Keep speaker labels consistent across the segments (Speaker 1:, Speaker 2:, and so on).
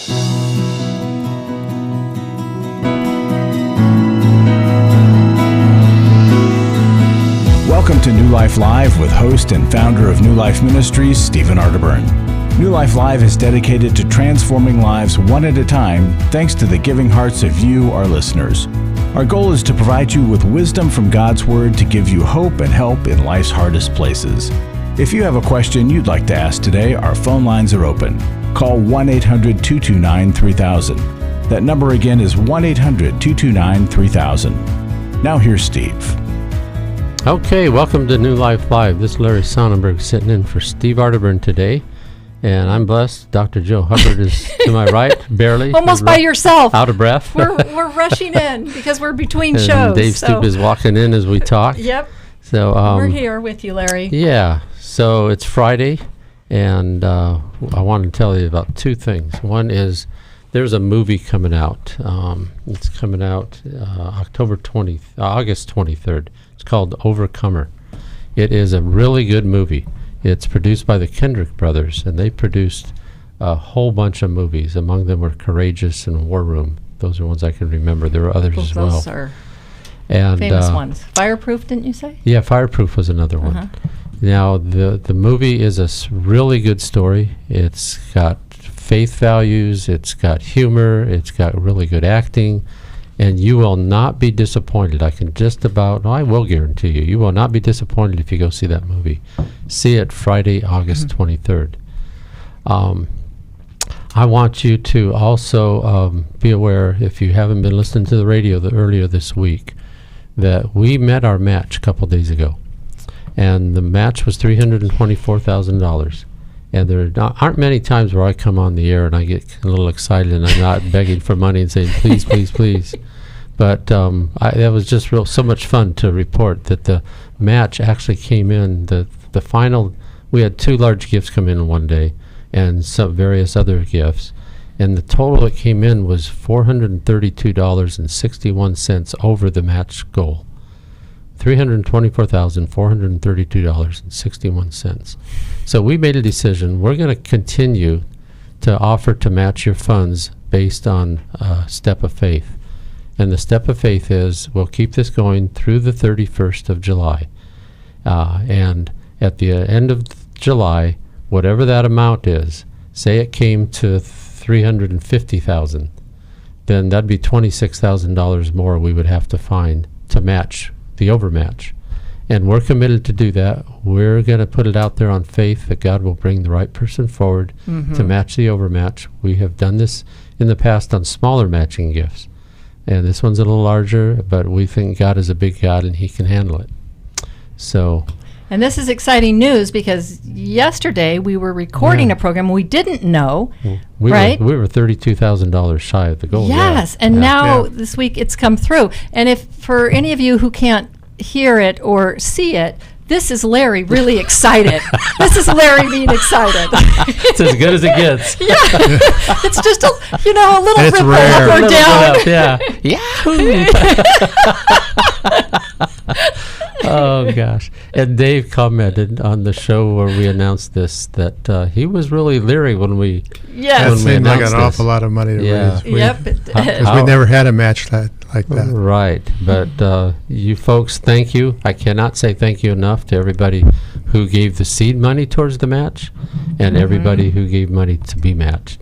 Speaker 1: Welcome to New Life Live with host and founder of New Life Ministries, Stephen Arterburn. New Life Live is dedicated to transforming lives one at a time, thanks to the giving hearts of you, our listeners. Our goal is to provide you with wisdom from God's Word to give you hope and help in life's hardest places. If you have a question you'd like to ask today, our phone lines are open. Call 1-800-229-3000. That number again is 1-800-229-3000. Now here's Steve.
Speaker 2: Okay, welcome to New Life Live. This is Larry Sonnenburg sitting in for Steve Arterburn today. And I'm blessed. Dr. Joe Hubbard is to my right, barely.
Speaker 3: Almost by yourself.
Speaker 2: Out of breath.
Speaker 3: We're rushing in because we're between
Speaker 2: and
Speaker 3: shows.
Speaker 2: Dave Stoop is walking in as we talk.
Speaker 3: Yep.
Speaker 2: So
Speaker 3: we're here with you, Larry.
Speaker 2: Yeah. So it's Friday, and I want to tell you about two things. One is there's a movie coming out. It's coming out August 23rd. It's called Overcomer. It is a really good movie. It's produced by the Kendrick brothers, and they produced a whole bunch of movies. Among them were Courageous and War Room. Those are ones I can remember. There were others as well.
Speaker 3: Those are famous ones. Fireproof, didn't you say?
Speaker 2: Yeah, Fireproof was another one. Now, the movie is a really good story. It's got faith values. It's got humor. It's got really good acting. And you will not be disappointed. I will guarantee you, you will not be disappointed if you go see that movie. See it Friday, August 23rd. I want you to also be aware, if you haven't been listening to the radio earlier this week, that we met our match a couple days ago. And the match was $324,000. And there aren't many times where I come on the air and I get a little excited and I'm not begging for money and saying, please, please, please. But that was just so much fun to report that the match actually came in. The final, we had two large gifts come in one day and some various other gifts. And the total that came in was $432.61 over the match goal. $324,432.61. So we made a decision. We're going to continue to offer to match your funds based on a step of faith. And the step of faith is we'll keep this going through the 31st of July. And at the end of July, whatever that amount is, say it came to $350,000, then that'd be $26,000 more we would have to find to match the overmatch. And we're committed to do that. We're going to put it out there on faith that God will bring the right person forward to match the overmatch. We have done this in the past on smaller matching gifts. And this one's a little larger, but we think God is a big God and he can handle it. So.
Speaker 3: And this is exciting news because yesterday we were recording a program we didn't know, right?
Speaker 2: We were $32,000 shy of the goal.
Speaker 3: Yes, and now this week it's come through. And if for any of you who can't hear it or see it, this is Larry really excited. This is Larry being excited.
Speaker 2: It's as good as it gets.
Speaker 3: Yeah, it's just a little
Speaker 4: it's
Speaker 3: ripple
Speaker 4: rare.
Speaker 3: up or down.
Speaker 2: Oh gosh! And Dave commented on the show where we announced this that he was really leery when we
Speaker 4: That seemed like an awful lot of money to raise. Because we never had a match like that.
Speaker 2: Right, but you folks, thank you. I cannot say thank you enough to everybody who gave the seed money towards the match, and everybody who gave money to be matched.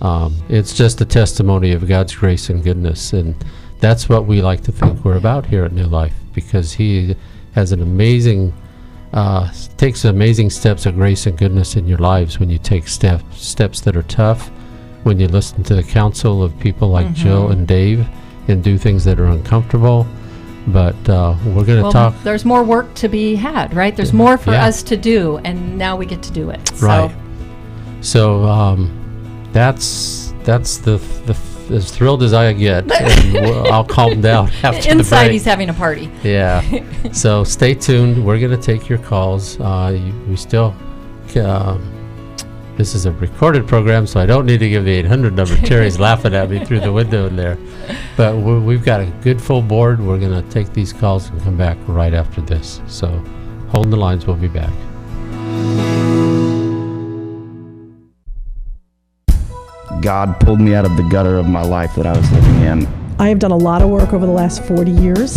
Speaker 2: It's just a testimony of God's grace and goodness, and that's what we like to think we're about here at New Life, because He has an amazing, takes amazing steps of grace and goodness in your lives when you take steps that are tough, when you listen to the counsel of people like Jill and Dave and do things that are uncomfortable. But we're going to talk.
Speaker 3: There's more work to be had, right? There's more for us to do, and now we get to do it.
Speaker 2: Right. So that's the as thrilled as I get, and I'll calm down after
Speaker 3: Inside,
Speaker 2: the break.
Speaker 3: he's having a party.
Speaker 2: Yeah. So stay tuned. We're going to take your calls. We still. This is a recorded program, so I don't need to give the 800 number. Terry's laughing at me through the window in there. But we've got a good full board. We're going to take these calls and come back right after this. So hold the lines. We'll be back.
Speaker 5: God pulled me out of the gutter of my life that I was living in.
Speaker 6: I have done a lot of work over the last 40 years.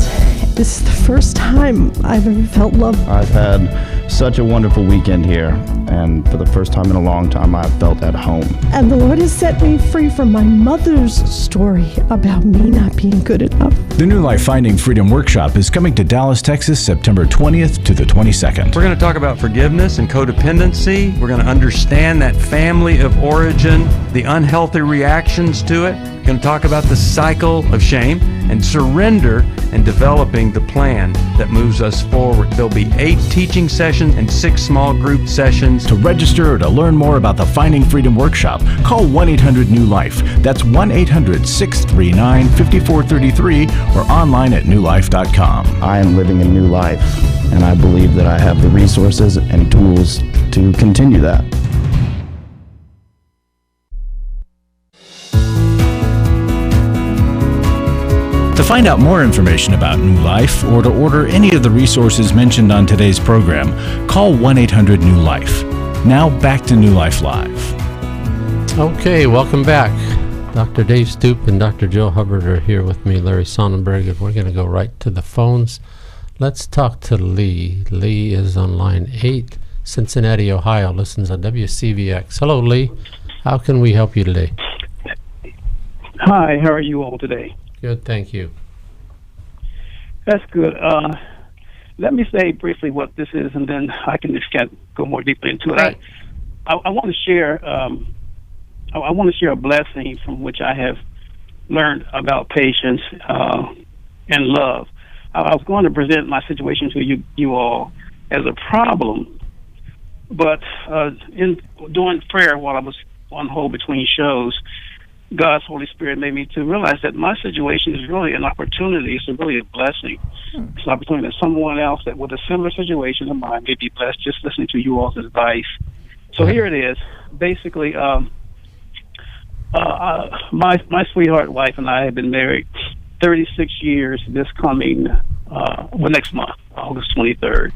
Speaker 6: This is the first time I've ever felt love.
Speaker 5: I've had such a wonderful weekend here, and for the first time in a long time, I've felt at home.
Speaker 6: And the Lord has set me free from my mother's story about me not being good enough.
Speaker 1: The New Life Finding Freedom Workshop is coming to Dallas, Texas, September 20th to the 22nd.
Speaker 7: We're going to talk about forgiveness and codependency. We're going to understand that family of origin, the unhealthy reactions to it. We're going to talk about the cycle of shame and surrender and developing the plan that moves us forward. There'll be 8 teaching sessions and 6 small group sessions.
Speaker 1: To register or to learn more about the Finding Freedom Workshop, call 1-800-NEW-LIFE. That's 1-800-639-5433 or online at newlife.com.
Speaker 5: I am living a new life, and I believe that I have the resources and tools to continue that.
Speaker 1: To find out more information about New Life or to order any of the resources mentioned on today's program, call 1-800-NEW-LIFE. Now back to New Life Live.
Speaker 2: Okay, welcome back. Dr. Dave Stoop and Dr. Joe Hubbard are here with me, Larry Sonnenburg, and we're going to go right to the phones. Let's talk to Lee. Lee is on line 8, Cincinnati, Ohio, listens on WCVX. Hello, Lee. How can we help you today?
Speaker 8: Hi, how are you all today?
Speaker 2: Good, thank you.
Speaker 8: That's good. Let me say briefly what this is, and then I can just go more deeply into it.
Speaker 3: Right.
Speaker 8: I want to share. I want to share a blessing from which I have learned about patience and love. I was going to present my situation to you all as a problem, but in doing prayer while I was on hold between shows, God's Holy Spirit made me to realize that my situation is really an opportunity. It's really a blessing. It's an opportunity that someone else that with a similar situation to mine may be blessed just listening to you all's advice. So here it is. Basically, my sweetheart wife and I have been married 36 years this coming, next month, August 23rd.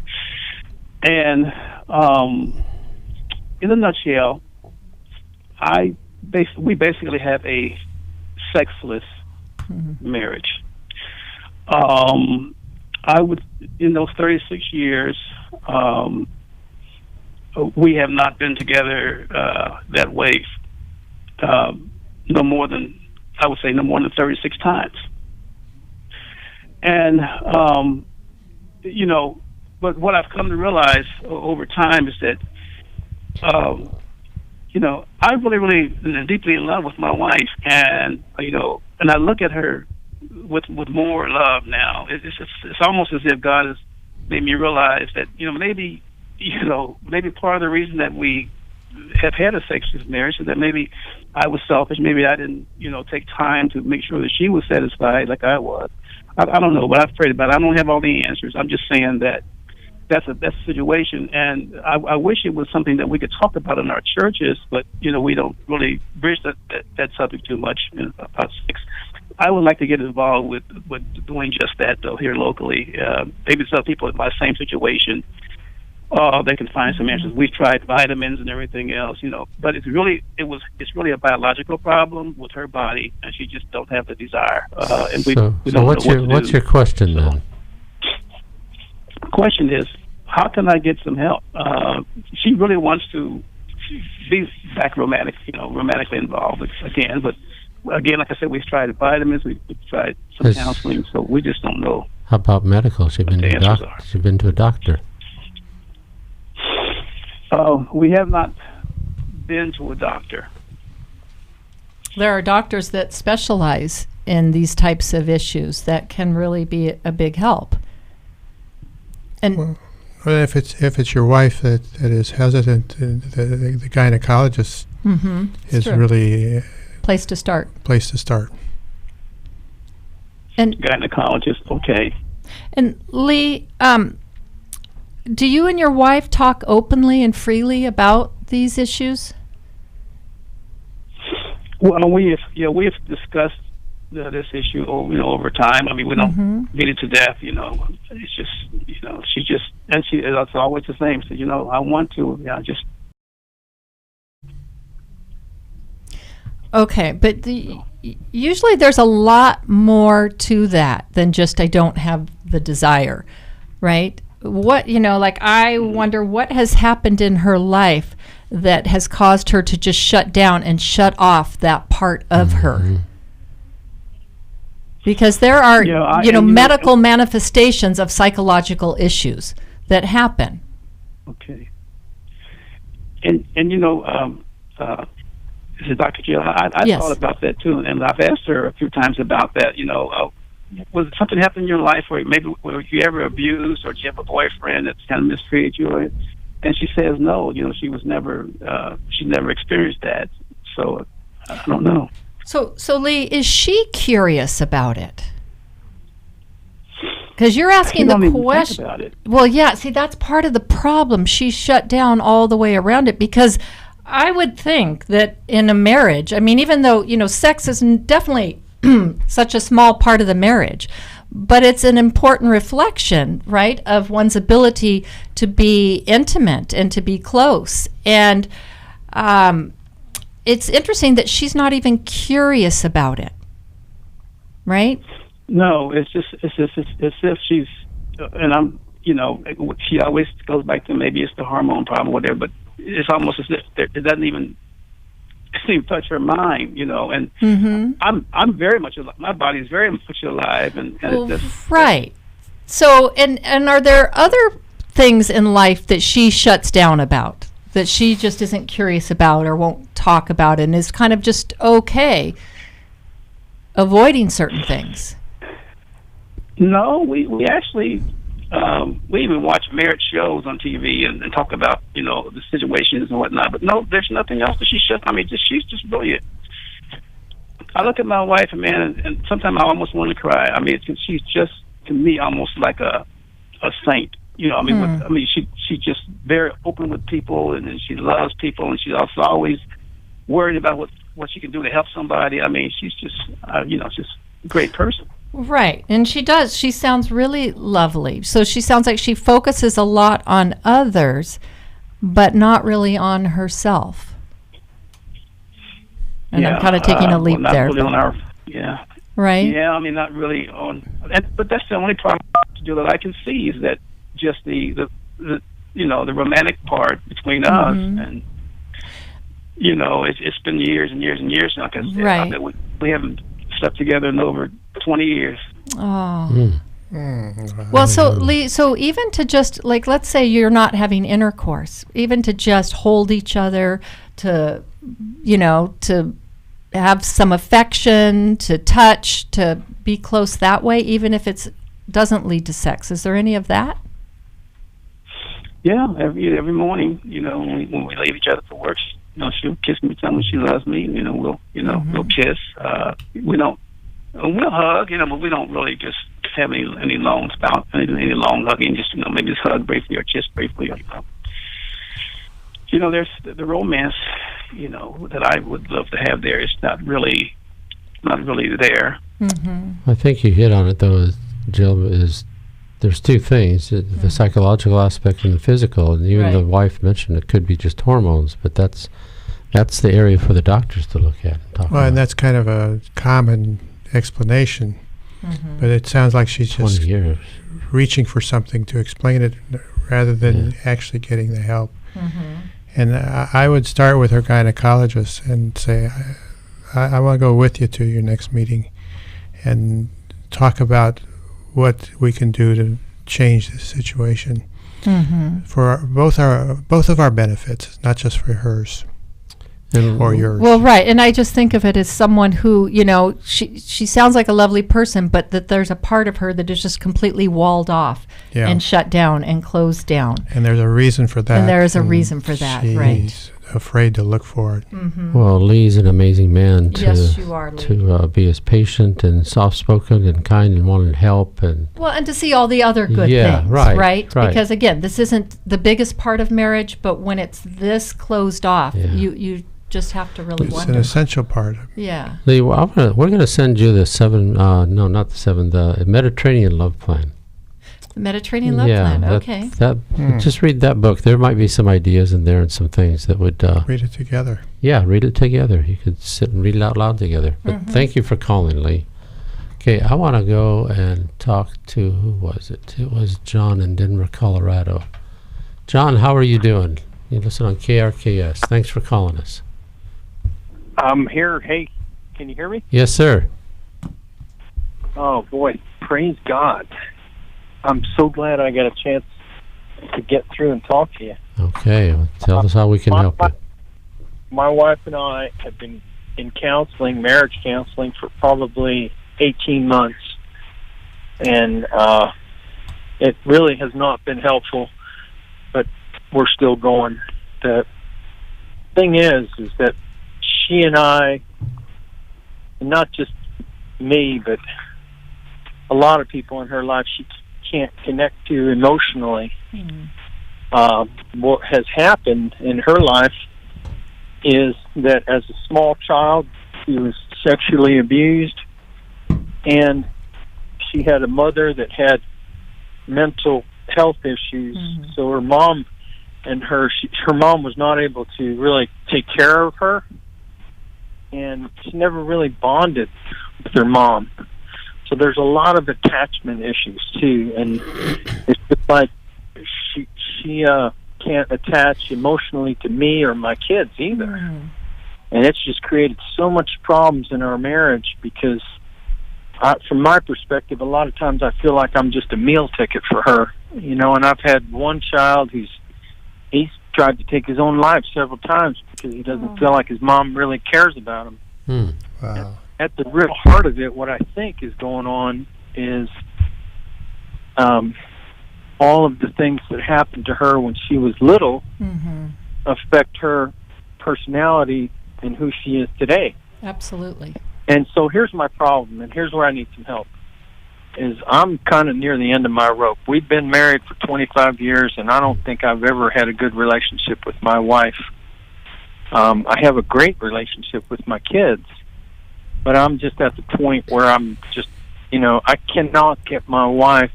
Speaker 8: And in a nutshell, we basically have a sexless marriage. I would, in those 36 years, we have not been together that way. No more than 36 times. And but what I've come to realize over time is that I'm really deeply in love with my wife, and and I look at her with more love now. It's almost as if God has made me realize that maybe part of the reason that we have had a sexless marriage is that maybe I was selfish. Maybe I didn't take time to make sure that she was satisfied like I was. I don't know, but I've prayed about it. I don't have all the answers. I'm just saying that that's a situation, and I wish it was something that we could talk about in our churches, but we don't really bridge that subject too much about sex. I would like to get involved with doing just that though here locally. Maybe some people in my same situation, they can find some answers. We've tried vitamins and everything else, but it's really a biological problem with her body, and she just don't have the desire. And we don't know what to do.
Speaker 2: What's your question then?
Speaker 8: Question is, how can I get some help? She really wants to be back romantically involved again, but again, like I said, we've tried vitamins, we've tried some counseling, so we just don't know.
Speaker 2: How about medical? She's been to a doctor.
Speaker 8: We have not been to a doctor.
Speaker 3: There are doctors that specialize in these types of issues that can really be a big help. And
Speaker 4: well, if it's your wife that is hesitant, the gynecologist is true. Really
Speaker 3: place to start.
Speaker 8: And gynecologist, okay.
Speaker 3: And Lee, do you and your wife talk openly and freely about these issues?
Speaker 8: Well, we have discussed this issue over time. I mean, we don't beat it to death. It's just it's always the same. So I want to just.
Speaker 3: Okay, but usually there's a lot more to that than just I don't have the desire, right? What, like I wonder what has happened in her life that has caused her to just shut down and shut off that part of her. Because there are, medical manifestations of psychological issues that happen.
Speaker 8: Okay. And this is Dr. Jill. I
Speaker 3: Yes.
Speaker 8: thought about that too, and I've asked her a few times about that. Was something happened in your life where maybe were you ever abused, or did you have a boyfriend that's kind of mistreated you? And she says no. She was never. She never experienced that. So I don't know.
Speaker 3: So Lee, is she curious about it? Because you're asking the question. About it. Well, yeah. See, that's part of the problem. She shut down all the way around it because I would think that in a marriage, I mean, even though sex is definitely such a small part of the marriage, but it's an important reflection, right, of one's ability to be intimate and to be close. And it's interesting that she's not even curious about it, right?
Speaker 8: No, it's just as if she's, and I'm, she always goes back to maybe it's the hormone problem or whatever, but it's almost as if it doesn't even touch her mind, and I'm very much alive. My body is very much alive, and it's just,
Speaker 3: right. So, and are there other things in life that she shuts down about, that she just isn't curious about or won't talk about, and is kind of just okay avoiding certain things?
Speaker 8: No, we actually we even watch marriage shows on TV and talk about the situations and whatnot. But no, there's nothing else that she shuts. I mean, she's just brilliant. I look at my wife, and sometimes I almost want to cry. I mean, she's just to me almost like a saint. She's just very open with people, and she loves people, and she's also always worried about what she can do to help somebody. I mean, she's just just a great person.
Speaker 3: Right, and she does. She sounds really lovely. So she sounds like she focuses a lot on others, but not really on herself. And I'm kind of taking a leap there.
Speaker 8: Really
Speaker 3: right?
Speaker 8: Yeah, I mean, not really on. But that's the only problem to do that I can see is that just the romantic part between us, and it's been years and years and years now. Cause
Speaker 3: right.
Speaker 8: We haven't slept together in over 20 years.
Speaker 3: Oh. Well, so Lee, so even to just let's say you're not having intercourse, even to just hold each other, to to have some affection, to touch, to be close that way, even if it doesn't lead to sex. Is there any of that?
Speaker 8: Yeah, every morning, when we leave each other for work, she'll kiss me, tell me she loves me. We'll kiss. We'll hug. But we don't really just have any long any long hugging. Just maybe just hug briefly or kiss briefly. There's the romance. That I would love to have there. It's not really there.
Speaker 2: I think you hit on it though, Jill. There's two things: the psychological aspect and the physical. And even the wife mentioned it could be just hormones, but that's the area for the doctors to look at.
Speaker 4: And that's kind of a common explanation, but it sounds like she's just reaching for something to explain it rather than actually getting the help. And I would start with her gynecologist and say, I want to go with you to your next meeting and talk about what we can do to change the situation for both of our benefits, not just for hers or yours.
Speaker 3: Well, right, and I just think of it as someone who, she sounds like a lovely person, but that there's a part of her that is just completely walled off and shut down and closed down.
Speaker 4: And there's a reason for that.
Speaker 3: And there is a reason for that, right?
Speaker 4: She's afraid to look for it.
Speaker 2: Well, Lee's an amazing man
Speaker 3: yes, you are, Lee.
Speaker 2: To be as patient and soft-spoken and kind and wanting to help. And
Speaker 3: to see all the other good things, right? Because, again, this isn't the biggest part of marriage, but when it's this closed off, you just have to really wonder.
Speaker 4: It's an essential part.
Speaker 3: Yeah.
Speaker 2: Lee, we're going to send you the the Mediterranean Love Plan.
Speaker 3: The Mediterranean Love Plan. Okay.
Speaker 2: Just read that book. There might be some ideas in there and some things that would
Speaker 4: read it together.
Speaker 2: Yeah, read it together. You could sit and read it out loud together. But thank you for calling, Lee. Okay, I want to go and talk to, who was it? It was John in Denver, Colorado. John, how are you doing? You listen on KRKS. Thanks for calling us.
Speaker 9: I'm here. Hey, can you hear me?
Speaker 2: Yes, sir.
Speaker 9: Oh, boy. Praise God. I'm so glad I got a chance to get through and talk to you.
Speaker 2: Okay, well, tell us how we can help you.
Speaker 9: My wife and I have been in counseling, marriage counseling, for probably 18 months. And it really has not been helpful, but we're still going. The thing is that she and I, not just me, but a lot of people in her life, she can't connect to emotionally. What has happened in her life is that as a small child, she was sexually abused, and she had a mother that had mental health issues. So her mom and her mom was not able to really take care of her, and she never really bonded with her mom. So there's a lot of attachment issues too, and it's just like she can't attach emotionally to me or my kids either. And it's just created so much problems in our marriage because from my perspective, a lot of times I feel like I'm just a meal ticket for her, and I've had one child he's tried to take his own life several times because he doesn't feel like his mom really cares about him.
Speaker 4: Wow.
Speaker 9: At the real heart of it, what I think is going on is all of the things that happened to her when she was little affect her personality and who she is today.
Speaker 3: Absolutely.
Speaker 9: And so here's my problem, and here's where I need some help, is I'm kind of near the end of my rope. We've been married for 25 years, and I don't think I've ever had a good relationship with my wife. I have a great relationship with my kids, but I'm just at the point where I'm just, I cannot get my wife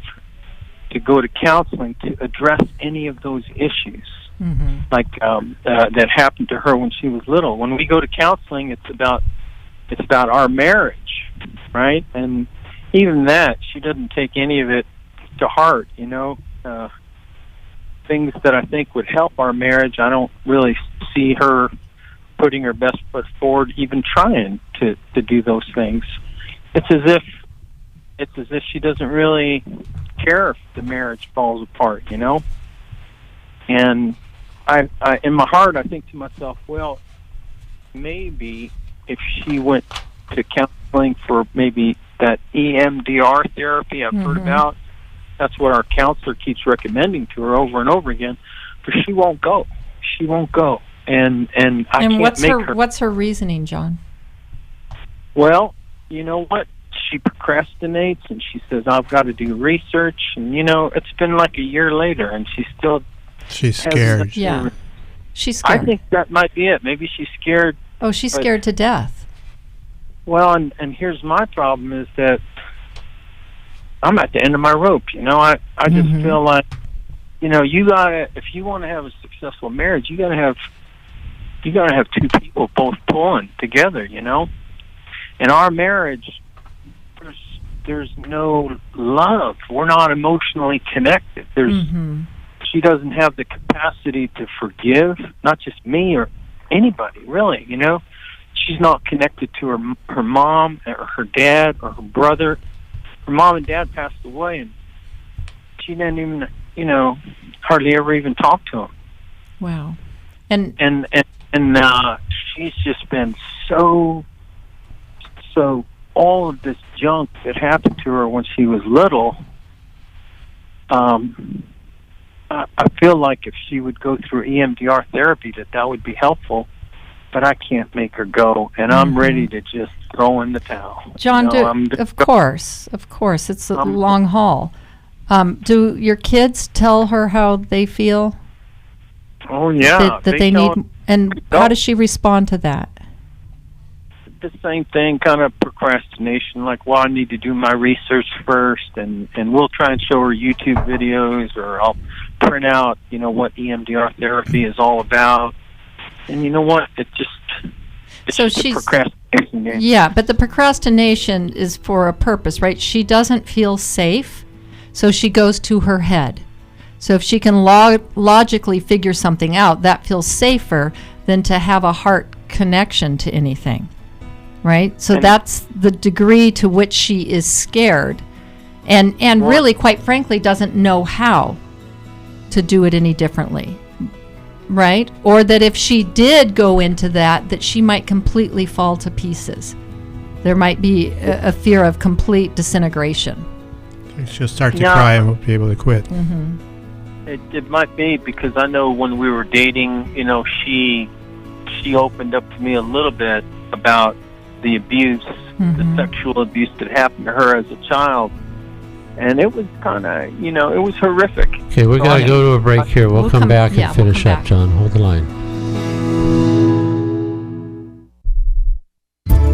Speaker 9: to go to counseling to address any of those issues, like that happened to her when she was little. When we go to counseling, it's about our marriage, right? And even that, she doesn't take any of it to heart, things that I think would help our marriage, I don't really see her putting her best foot forward, even trying to do those things. It's as if she doesn't really care if the marriage falls apart, And I in my heart, I think to myself, well, maybe if she went to counseling for maybe that EMDR therapy I've heard about, that's what our counselor keeps recommending to her over and over again, but she won't go. She won't go. And I can't
Speaker 3: what's her reasoning, John?
Speaker 9: Well, you know what? She procrastinates, and she says, I've got to do research, and it's been like a year later, and she's scared.
Speaker 3: Yeah, she's scared.
Speaker 9: I think that might be it. Maybe she's scared.
Speaker 3: Oh, she's scared to death.
Speaker 9: Well, and here's my problem is that I'm at the end of my rope. I just feel like, you gotta, if you want to have a successful marriage, you gotta have two people both pulling together. In our marriage, there's no love. We're not emotionally connected. She doesn't have the capacity to forgive, not just me or anybody, really. She's not connected to her mom or her dad or her brother. Her mom and dad passed away, and she didn't even, hardly ever even talk to them.
Speaker 3: Wow.
Speaker 9: And she's just been so all of this junk that happened to her when she was little. I feel like if she would go through EMDR therapy, that would be helpful. But I can't make her go, and I'm ready to just throw in the towel.
Speaker 3: John, of course, it's a long haul. Do your kids tell her how they feel?
Speaker 9: Oh yeah,
Speaker 3: that they need, and how does she respond to that?
Speaker 9: the same thing, kind of procrastination, like, well, I need to do my research first, and we'll try and show her YouTube videos, or I'll print out, what EMDR therapy is all about. And you know what? It's just a procrastination game.
Speaker 3: Yeah, but the procrastination is for a purpose, right? She doesn't feel safe, so she goes to her head. So if she can logically figure something out, that feels safer than to have a heart connection to anything, right? So that's the degree to which she is scared, and really, quite frankly, doesn't know how to do it any differently, right? Or that if she did go into that she might completely fall to pieces. There might be a fear of complete disintegration.
Speaker 4: She'll start to cry and won't be able to quit.
Speaker 3: Mm-hmm.
Speaker 9: It might be, because I know when we were dating, she opened up to me a little bit about the abuse, the sexual abuse that happened to her as a child. And it was kind of, it was horrific.
Speaker 2: Okay, we're going to go to a break here. We'll come back and finish up, John. Hold the line.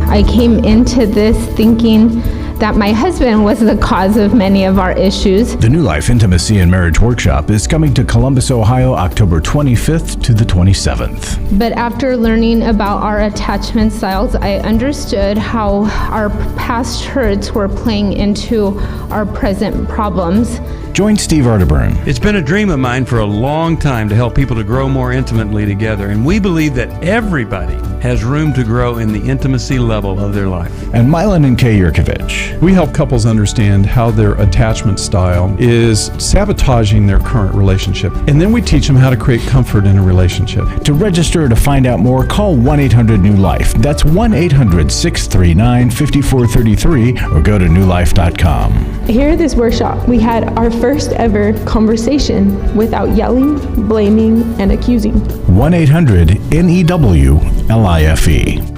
Speaker 10: I came into this thinking that my husband was the cause of many of our issues.
Speaker 1: The New Life Intimacy and Marriage Workshop is coming to Columbus, Ohio, October 25th to the 27th.
Speaker 10: But after learning about our attachment styles, I understood how our past hurts were playing into our present problems.
Speaker 1: Join Steve Arterburn.
Speaker 7: It's been a dream of mine for a long time to help people to grow more intimately together, and we believe that everybody has room to grow in the intimacy level of their life.
Speaker 1: And Milan and Kay Yurkovich.
Speaker 11: We help couples understand how their attachment style is sabotaging their current relationship, and then we teach them how to create comfort in a relationship.
Speaker 1: To register or to find out more, call 1-800-NEW-LIFE. That's 1-800-639-5433, or go to newlife.com.
Speaker 6: Here at this workshop, we had our first ever conversation without yelling, blaming, and accusing.
Speaker 1: 1-800-NEWLIFE.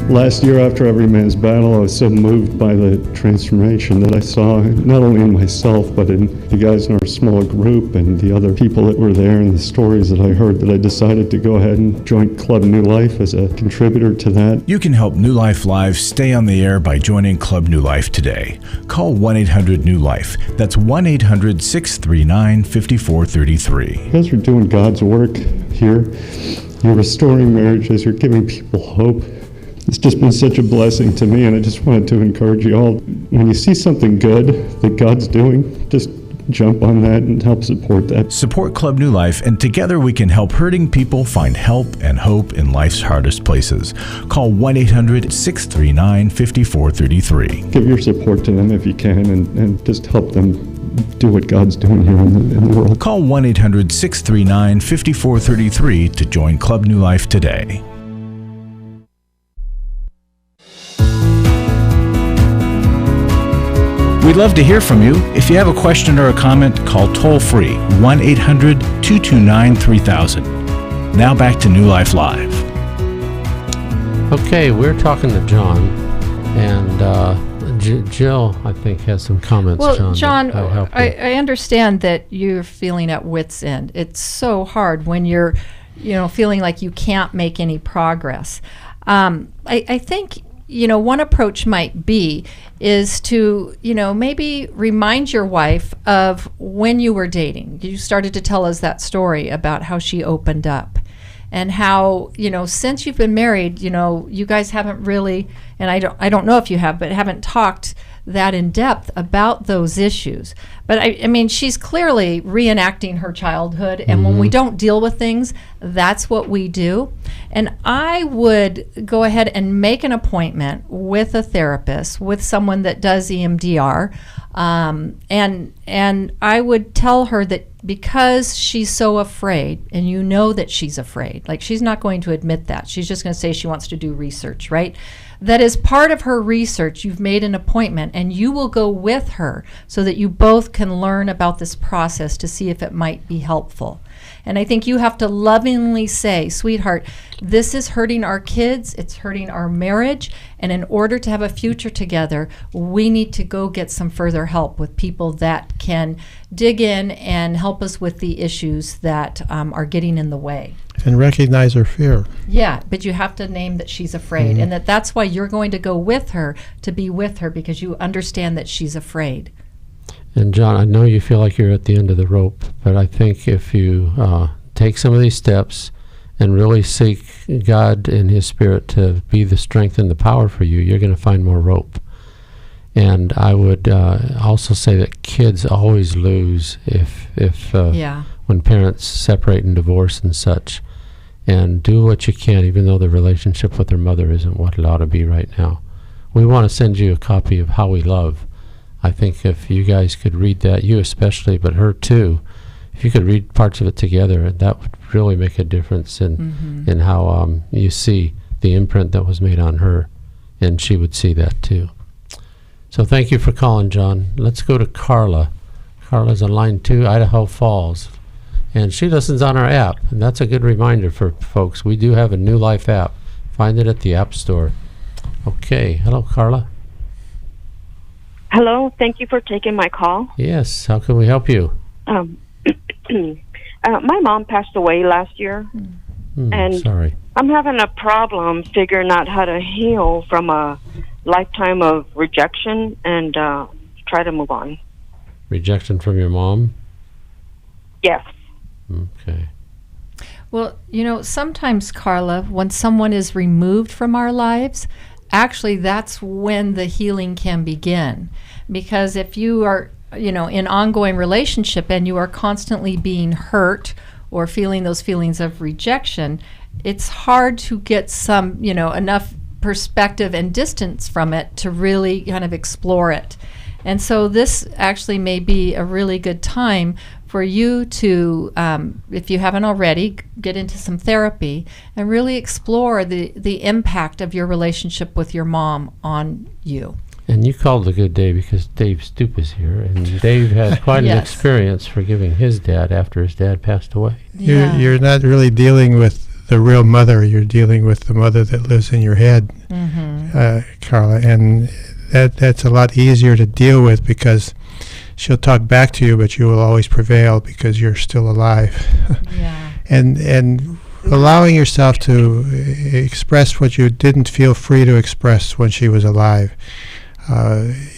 Speaker 12: Last year, after Every Man's Battle, I was so moved by the transformation that I saw, not only in myself, but in the guys in our small group and the other people that were there and the stories that I heard, that I decided to go ahead and join Club New Life as a contributor to that.
Speaker 1: You can help New Life Live stay on the air by joining Club New Life today. Call 1-800-NEW-LIFE. That's 1-800-639-5433.
Speaker 12: You guys are doing God's work here. You're restoring marriages. You're giving people hope. It's just been such a blessing to me, and I just wanted to encourage you all. When you see something good that God's doing, just jump on that and help support that.
Speaker 1: Support Club New Life, and together we can help hurting people find help and hope in life's hardest places. Call 1-800-639-5433.
Speaker 12: Give your support to them if you can, and just help them do what God's doing here in the world.
Speaker 1: Call 1-800-639-5433 to join Club New Life today. We'd love to hear from you. If you have a question or a comment, call toll-free 1-800-229-3000. Now back to New Life Live.
Speaker 2: Okay, we're talking to John, and Jill, I think, has some comments.
Speaker 3: Well, John, I understand that you're feeling at wit's end. It's so hard when you're, feeling like you can't make any progress. I think, one approach might be is to, maybe remind your wife of when you were dating. You started to tell us that story about how she opened up, and how, since you've been married, you guys haven't really, and I don't know if you have, but haven't talked that in depth about those issues. But I mean, she's clearly reenacting her childhood, and when we don't deal with things, that's what we do. And I would go ahead and make an appointment with a therapist, with someone that does EMDR, and I would tell her that because she's so afraid, and that she's afraid, like she's not going to admit that. She's just going to say she wants to do research, right? That as part of her research, you've made an appointment, and you will go with her so that you both can learn about this process to see if it might be helpful. And I think you have to lovingly say, sweetheart, this is hurting our kids, it's hurting our marriage, and in order to have a future together, we need to go get some further help with people that can dig in and help us with the issues that are getting in the way.
Speaker 4: And recognize her fear.
Speaker 3: Yeah, but you have to name that she's afraid, and that's why you're going to go with her, to be with her, because you understand that she's afraid.
Speaker 2: And John, I know you feel like you're at the end of the rope, but I think if you take some of these steps and really seek God and His Spirit to be the strength and the power for you, you're going to find more rope. And I would also say that kids always lose if when parents separate and divorce and such. And do what you can, even though the relationship with their mother isn't what it ought to be right now. We want to send you a copy of How We Love. I think if you guys could read that, you especially, but her too, if you could read parts of it together, that would really make a difference in how you see the imprint that was made on her, and she would see that too. So thank you for calling, John. Let's go to Carla. Carla's on line 2, Idaho Falls. And she listens on our app, and that's a good reminder for folks. We do have a New Life app. Find it at the App Store. Okay. Hello, Carla.
Speaker 13: Hello. Thank you for taking my call.
Speaker 2: Yes. How can we help you?
Speaker 13: My mom passed away last year, and
Speaker 2: sorry.
Speaker 13: I'm having a problem figuring out how to heal from a lifetime of rejection and try to move on.
Speaker 2: Rejection from your mom?
Speaker 13: Yes.
Speaker 2: Okay.
Speaker 3: Well, sometimes, Carla, when someone is removed from our lives, actually that's when the healing can begin. Because if you are, in ongoing relationship and you are constantly being hurt or feeling those feelings of rejection, it's hard to get some, enough perspective and distance from it to really kind of explore it. And so this actually may be a really good time for you to, if you haven't already, get into some therapy and really explore the impact of your relationship with your mom on you.
Speaker 2: And you called a good day because Dave Stoop is here, and Dave had quite an experience forgiving his dad after his dad passed away.
Speaker 3: Yeah.
Speaker 4: You're not really dealing with the real mother. You're dealing with the mother that lives in your head, Carla, and that's a lot easier to deal with because she'll talk back to you, but you will always prevail because you're still alive.
Speaker 3: Yeah.
Speaker 4: And allowing yourself to express what you didn't feel free to express when she was alive.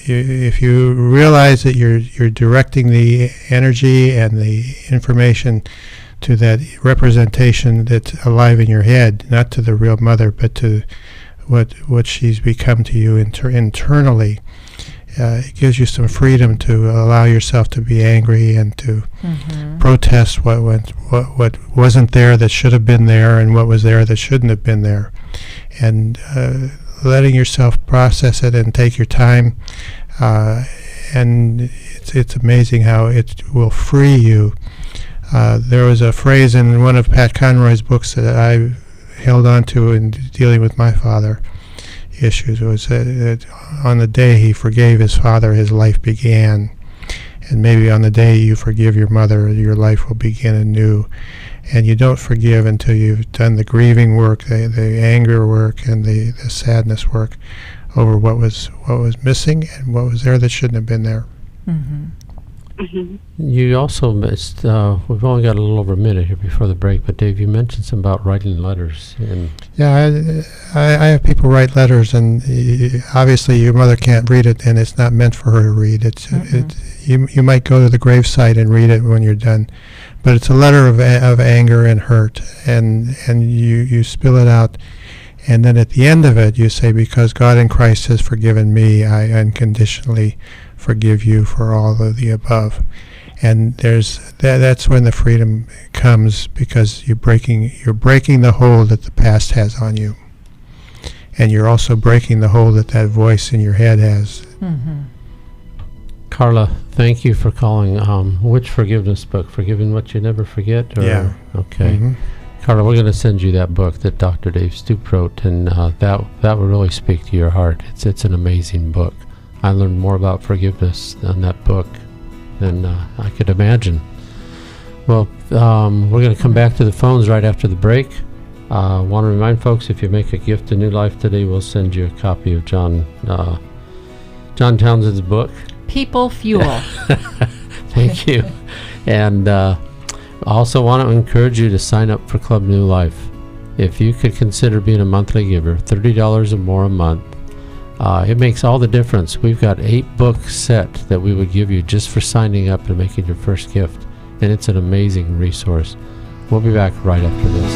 Speaker 4: If you realize that you're directing the energy and the information to that representation that's alive in your head, not to the real mother, but to what she's become to you internally, it gives you some freedom to allow yourself to be angry and to protest what wasn't there that should have been there and what was there that shouldn't have been there, and letting yourself process it and take your time, and it's amazing how it will free you. There was a phrase in one of Pat Conroy's books that I held on to in dealing with my father issues. It was that on the day he forgave his father, his life began. And maybe on the day you forgive your mother, your life will begin anew. And you don't forgive until you've done the grieving work, the anger work, and the sadness work over what was missing and what was there that shouldn't have been there.
Speaker 2: You also missed, we've only got a little over a minute here before the break, but Dave, you mentioned something about writing letters.
Speaker 4: Yeah, I have people write letters, and obviously your mother can't read it, and it's not meant for her to read. You might go to the gravesite and read it when you're done, but it's a letter of anger and hurt, and you spill it out, and then at the end of it you say, because God in Christ has forgiven me, I unconditionally forgive you for all of the above. And that's when the freedom comes, because you're breaking the hold that the past has on you, and you're also breaking the hold that voice in your head has.
Speaker 2: Carla, thank you for calling. Which forgiveness book? Forgiving What You Never Forget?
Speaker 4: Yeah.
Speaker 2: Okay. Carla, we're going to send you that book that Dr. Dave Stoop wrote, and that will really speak to your heart. It's an amazing book. I learned more about forgiveness on that book than I could imagine. Well, we're going to come back to the phones right after the break. I want to remind folks, if you make a gift to New Life today, we'll send you a copy of John Townsend's book,
Speaker 3: People Fuel.
Speaker 2: Thank you. And Also want to encourage you to sign up for Club New Life. If you could consider being a monthly giver, $30 or more a month, it makes all the difference. We've got 8-book set that we would give you just for signing up and making your first gift, and it's an amazing resource. We'll be back right after this.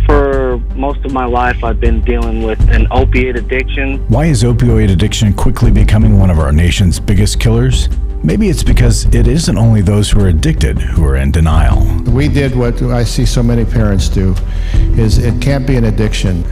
Speaker 14: For most of my life, I've been dealing with an opiate addiction.
Speaker 1: Why is opioid addiction quickly becoming one of our nation's biggest killers? Maybe it's because it isn't only those who are addicted who are in denial.
Speaker 15: We did what I see so many parents do, is it can't be an addiction.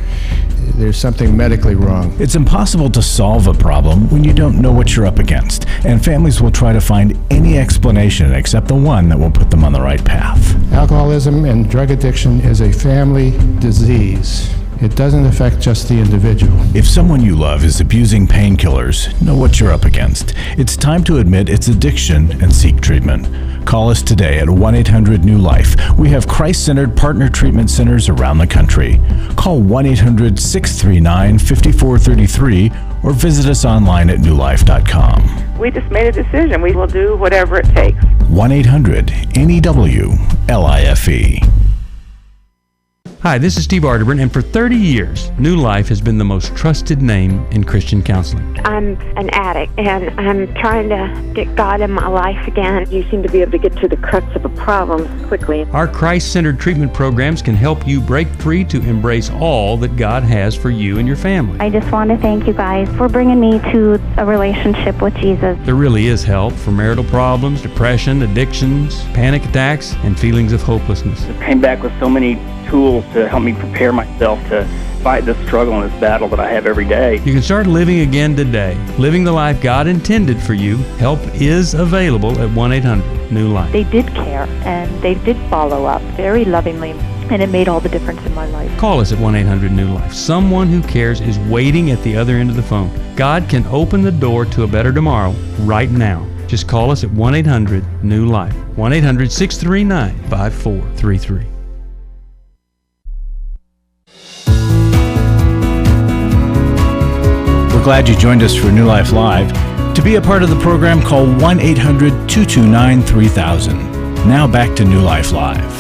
Speaker 15: There's something medically wrong.
Speaker 1: It's impossible to solve a problem when you don't know what you're up against, and families will try to find any explanation except the one that will put them on the right path.
Speaker 15: Alcoholism and drug addiction is a family disease. It doesn't affect just the individual.
Speaker 1: If someone you love is abusing painkillers, know what you're up against. It's time to admit it's addiction and seek treatment. Call us today at 1-800-NEW-LIFE. We have Christ-centered partner treatment centers around the country. Call 1-800-639-5433 or visit us online at newlife.com.
Speaker 16: We just made a decision. We will do whatever it takes.
Speaker 1: 1-800-NEW-LIFE.
Speaker 7: Hi, this is Steve Arterburn, and for 30 years, New Life has been the most trusted name in Christian counseling.
Speaker 17: I'm an addict, and I'm trying to get God in my life again. You seem to be able to get to the crux of a problem quickly.
Speaker 7: Our Christ-centered treatment programs can help you break free to embrace all that God has for you and your family.
Speaker 18: I just want to thank you guys for bringing me to a relationship with Jesus.
Speaker 7: There really is help for marital problems, depression, addictions, panic attacks, and feelings of hopelessness.
Speaker 14: I came back with so many tools to help me prepare myself to fight this struggle and this battle that I have every day.
Speaker 7: You can start living again today, living the life God intended for you. Help is available at 1-800-NEW-LIFE.
Speaker 19: They did care, and they did follow up very lovingly, and it made all the difference in my life.
Speaker 7: Call us at 1-800-NEW-LIFE. Someone who cares is waiting at the other end of the phone. God can open the door to a better tomorrow right now. Just call us at 1-800-NEW-LIFE. 1-800-639-5433.
Speaker 1: Glad you joined us for New Life Live. To be a part of the program, call 1-800-229-3000. Now back to New Life Live.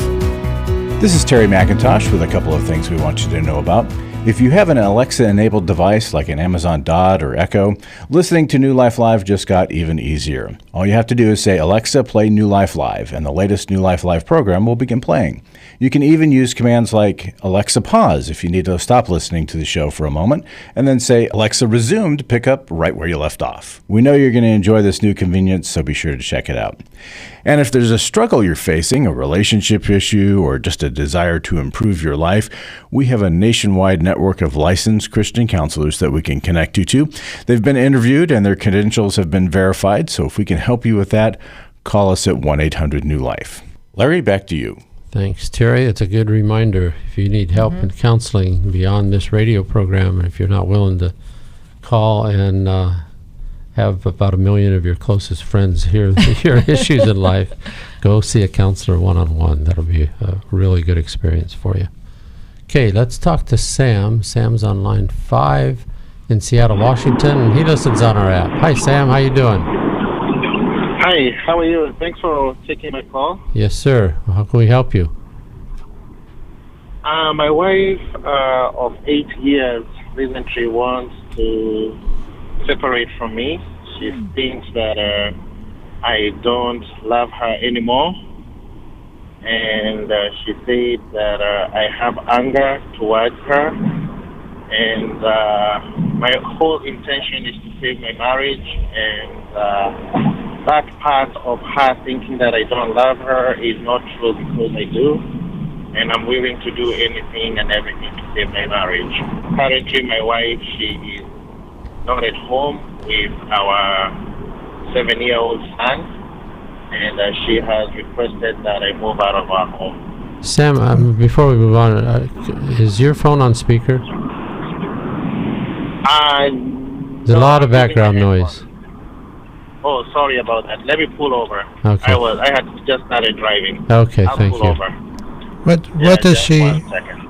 Speaker 1: This is Terry McIntosh with a couple of things we want you to know about. If you have an Alexa-enabled device like an Amazon Dot or Echo, listening to New Life Live just got even easier. All you have to do is say, Alexa, play New Life Live, and the latest New Life Live program will begin playing. You can even use commands like Alexa, pause if you need to stop listening to the show for a moment, and then say, Alexa, resume to pick up right where you left off. We know you're going to enjoy this new convenience, so be sure to check it out. And if there's a struggle you're facing, a relationship issue, or just a desire to improve your life, we have a nationwide network of licensed Christian counselors that we can connect you to. They've been interviewed and their credentials have been verified, so if we can help you with that, call us at 1-800-NEW-LIFE. Larry, back to you.
Speaker 2: Thanks, Terry. It's a good reminder. If you need help in counseling beyond this radio program, and if you're not willing to call and have about 1 million of your closest friends hear your issues in life, go see a counselor one-on-one. That'll be a really good experience for you. Okay, let's talk to Sam. Sam's on line 5 in Seattle, Washington, and he listens on our app. Hi, Sam. How you doing?
Speaker 20: Hi, how are you? Thanks for taking my call.
Speaker 2: Yes, sir. How can we help you?
Speaker 20: My wife of 8 years recently wants to separate from me. She thinks that I don't love her anymore. And she said that I have anger towards her. And my whole intention is to save my marriage. And that part of her thinking that I don't love her is not true, because I do. And I'm willing to do anything and everything to save my marriage. Currently, my wife, she is not at home with our 7-year-old son. And she has requested that I move out of our home.
Speaker 2: Sam, before we move on, is your phone on speaker? There's a lot of background noise.
Speaker 20: Oh, sorry about that. Let me pull over.
Speaker 2: Okay.
Speaker 20: I had just started driving.
Speaker 2: Okay,
Speaker 20: I'll
Speaker 2: thank
Speaker 20: pull
Speaker 2: you.
Speaker 20: over.
Speaker 4: What does she?
Speaker 20: 1 second.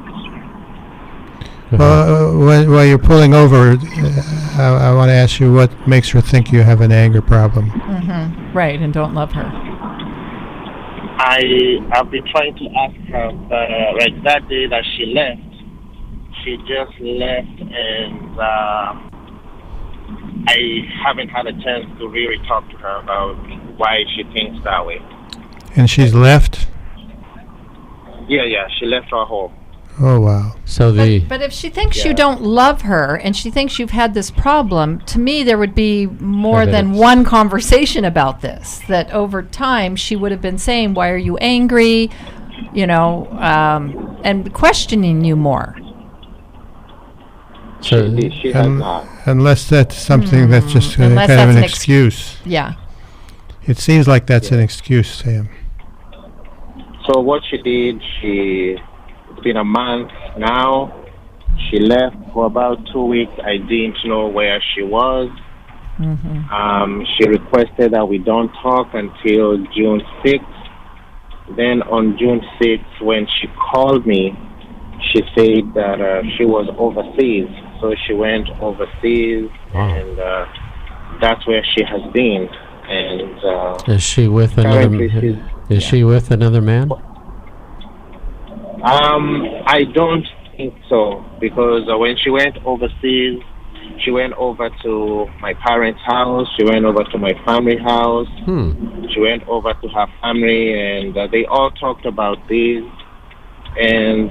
Speaker 4: While you're pulling over, I want to ask you what makes her think you have an anger problem.
Speaker 3: Mm-hmm. Right, and don't love her.
Speaker 20: I've been trying to ask her, but like that day that she left, she just left, and I haven't had a chance to really talk to her about why she thinks that way.
Speaker 4: And she's left?
Speaker 20: Yeah, she left our home.
Speaker 4: Oh, wow.
Speaker 2: So
Speaker 3: But if she thinks you don't love her and she thinks you've had this problem, to me there would be more than one conversation about this. That over time she would have been saying, why are you angry? And questioning you more.
Speaker 2: So
Speaker 20: she has not.
Speaker 4: Unless that's something that's just kind of an excuse.
Speaker 3: Yeah.
Speaker 4: It seems like that's an excuse, Sam.
Speaker 20: So what she did, it's been a month now. She left for about 2 weeks. I didn't know where she was.
Speaker 3: Mm-hmm.
Speaker 20: She requested that we don't talk until June 6th. Then on June 6th, when she called me, she said that she was overseas. So she went overseas, and that's where she has been. And
Speaker 2: is she with another? Is she with another man?
Speaker 20: I don't think so, because when she went overseas, she went over to my parents' house. She went over to my family house. She went over to her family, and they all talked about this. And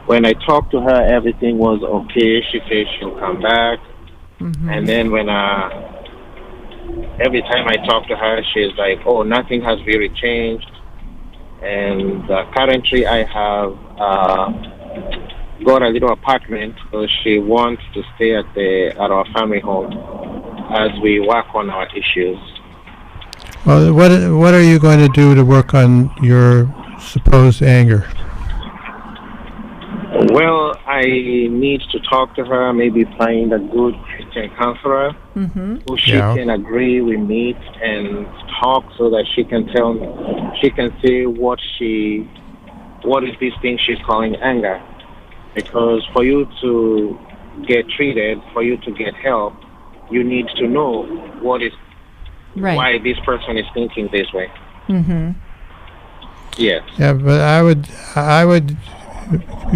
Speaker 20: when I talked to her, everything was okay. She said she'll come back.
Speaker 3: Mm-hmm.
Speaker 20: And then when every time I talk to her, she's like, oh, nothing has really changed. And currently I have got a little apartment, so she wants to stay at our family home as we work on our issues.
Speaker 4: Well, what are you going to do to work on your supposed anger?
Speaker 20: Well, I need to talk to her, maybe find a good Christian counselor
Speaker 3: Mm-hmm.
Speaker 20: who she can agree we meet and talk, so that she can tell me, she can say what is this thing she's calling anger. Because for you to get treated, for you to get help, you need to know what is why this person is thinking this way.
Speaker 3: Mm-hmm.
Speaker 20: Yes.
Speaker 4: Yeah, but I would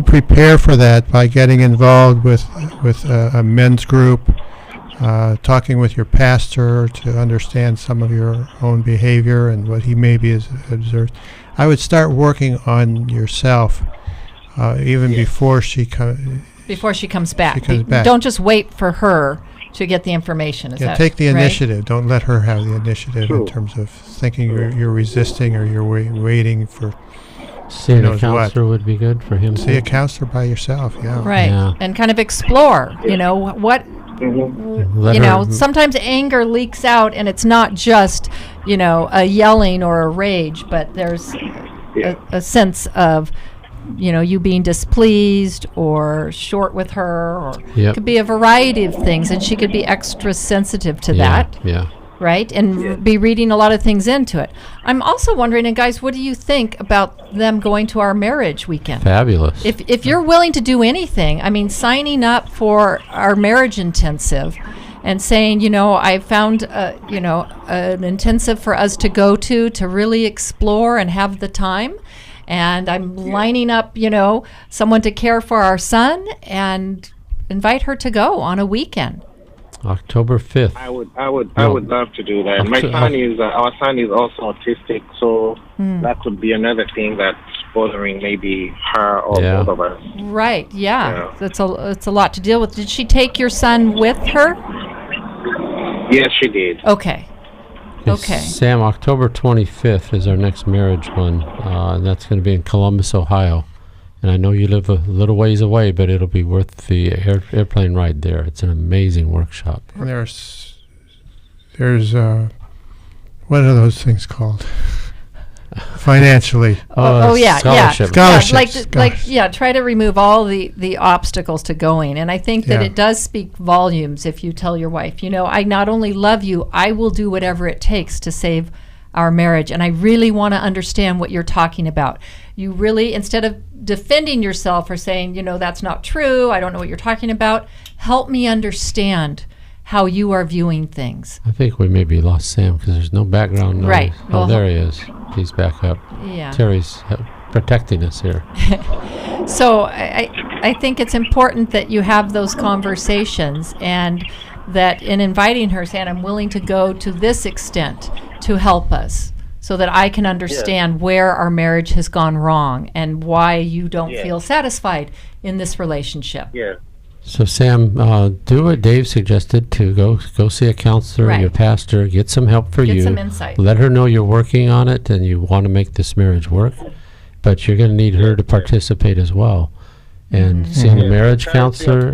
Speaker 4: prepare for that by getting involved with a men's group, talking with your pastor to understand some of your own behavior and what he maybe has observed. I would start working on yourself even before she comes
Speaker 3: back. Don't just wait for her to get the information.
Speaker 4: Take the initiative. Don't let her have the initiative in terms of thinking you're resisting or you're waiting for.
Speaker 2: Seeing a counselor would be good for him.
Speaker 4: See a counselor by yourself,
Speaker 3: Right, and kind of explore. What. Sometimes anger leaks out, and it's not just a yelling or a rage, but there's a sense of you being displeased or short with her, or it could be a variety of things, and she could be extra sensitive to that.
Speaker 2: Yeah.
Speaker 3: Right? And be reading a lot of things into it. I'm also wondering, and guys, what do you think about them going to our marriage weekend?
Speaker 2: Fabulous.
Speaker 3: If you're willing to do anything, I mean, signing up for our marriage intensive and saying, I found, an intensive for us to go to really explore and have the time. And I'm lining up, someone to care for our son and invite her to go on a weekend.
Speaker 2: October 5th.
Speaker 20: I would love to do that. Our son is also autistic, so that could be another thing that's bothering maybe her or both of us.
Speaker 3: Right. Yeah. It's a lot to deal with. Did she take your son with her?
Speaker 20: Yes, she did.
Speaker 3: Okay.
Speaker 2: Sam, October 25th is our next marriage one, and that's going to be in Columbus, Ohio. And I know you live a little ways away, but it'll be worth the airplane ride there. It's an amazing workshop.
Speaker 4: And there's what are those things called? Financially.
Speaker 3: Scholarships.
Speaker 4: Yeah,
Speaker 3: try to remove all the obstacles to going. And I think that it does speak volumes if you tell your wife, I not only love you, I will do whatever it takes to save our marriage. And I really want to understand what you're talking about. You really, instead of defending yourself or saying, that's not true, I don't know what you're talking about, help me understand how you are viewing things.
Speaker 2: I think we maybe lost Sam because there's no background noise.
Speaker 3: Right.
Speaker 2: Oh, well, there he is. He's back up.
Speaker 3: Yeah.
Speaker 2: Terry's protecting us here.
Speaker 3: So I think it's important that you have those conversations, and that in inviting her, saying, I'm willing to go to this extent to help us, so that I can understand where our marriage has gone wrong and why you don't feel satisfied in this relationship.
Speaker 20: Yeah.
Speaker 2: So Sam, do what Dave suggested, to go see a counselor, your pastor, get some help for you.
Speaker 3: Get some insight.
Speaker 2: Let her know you're working on it and you want to make this marriage work, but you're going to need her to participate as well. And seeing a marriage counselor.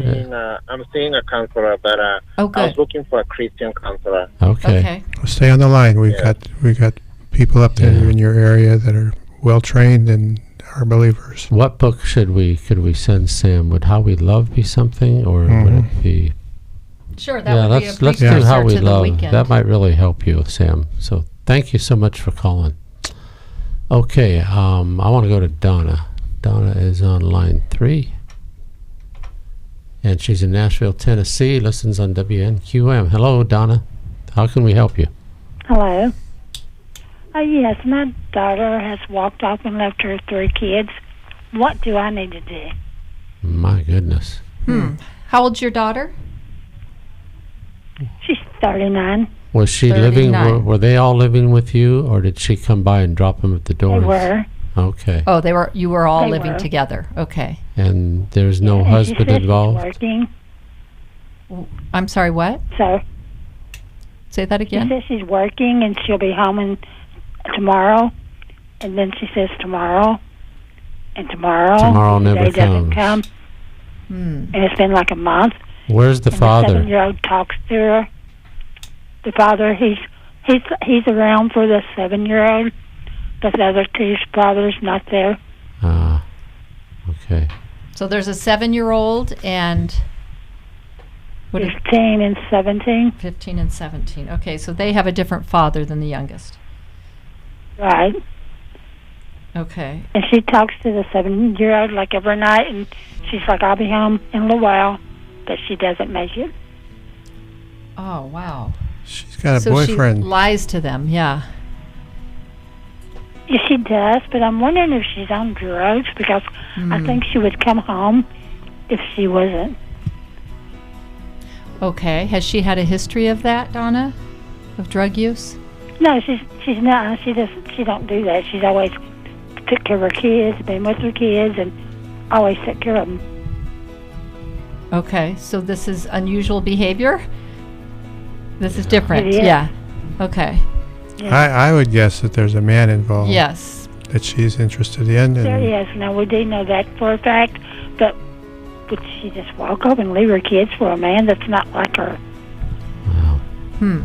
Speaker 20: I'm seeing a counselor, but I was looking for a Christian counselor.
Speaker 2: Okay.
Speaker 4: Stay on the line. We got people up there in your area that are well trained and are believers.
Speaker 2: What book could we send Sam? Would How We Love be something, or would it be?
Speaker 3: Sure, that would be a
Speaker 2: let's do How We Love.
Speaker 3: Weekend.
Speaker 2: That might really help you, Sam. So thank you so much for calling. Okay, I want to go to Donna. Donna is on line 3. And she's in Nashville, Tennessee, listens on WNQM. Hello, Donna. How can we help you?
Speaker 21: Hello. Yes, my daughter has walked off and left her 3 kids. What do I need to do?
Speaker 2: My goodness.
Speaker 3: How old's your daughter?
Speaker 21: She's 39.
Speaker 2: Was she
Speaker 3: 39.
Speaker 2: living, were they all living with you, or did she come by and drop them at the door?
Speaker 21: They were.
Speaker 2: Okay.
Speaker 3: Oh, you were all
Speaker 21: They
Speaker 3: living
Speaker 21: were.
Speaker 3: together. Okay.
Speaker 2: And there's no
Speaker 21: And
Speaker 2: husband
Speaker 21: she said
Speaker 2: involved?
Speaker 21: She's working.
Speaker 3: I'm sorry, what?
Speaker 21: So
Speaker 3: Say that
Speaker 21: she
Speaker 3: again?
Speaker 21: says she's working and she'll be home tomorrow. And then she says tomorrow. And tomorrow.
Speaker 2: Tomorrow
Speaker 21: the
Speaker 2: never
Speaker 21: day doesn't
Speaker 2: comes.
Speaker 21: come. And it's been like a month.
Speaker 2: Where's the
Speaker 21: and
Speaker 2: father?
Speaker 21: The 7-year-old talks to her. The father, he's around for the 7-year-old, but the other 2 father's not there.
Speaker 2: Ah, okay.
Speaker 3: So there's a 7-year-old and
Speaker 21: 15 and 17.
Speaker 3: 15 and 17. Okay, so they have a different father than the youngest.
Speaker 21: Right.
Speaker 3: Okay.
Speaker 21: And she talks to the 7-year-old like every night, and she's like, I'll be home in a little while, but she doesn't make it.
Speaker 3: Oh, wow.
Speaker 4: She's got a
Speaker 3: so
Speaker 4: boyfriend.
Speaker 3: She lies to them, yeah.
Speaker 21: Yeah, she does, but I'm wondering if she's on drugs, because I think she would come home if she wasn't.
Speaker 3: Okay. Has she had a history of that, Donna? Of drug use?
Speaker 21: No, she's not. She don't do that. She's always took care of her kids, been with her kids, and always took care of them.
Speaker 3: Okay, so this is unusual behavior? This is different,
Speaker 21: It is.
Speaker 3: yeah. Okay.
Speaker 4: I would guess that there's a man involved.
Speaker 3: Yes.
Speaker 4: That she's interested in.
Speaker 21: There
Speaker 4: And
Speaker 21: is. Now, we do know that for a fact, but would she just walk up and leave her kids for a man that's not like her?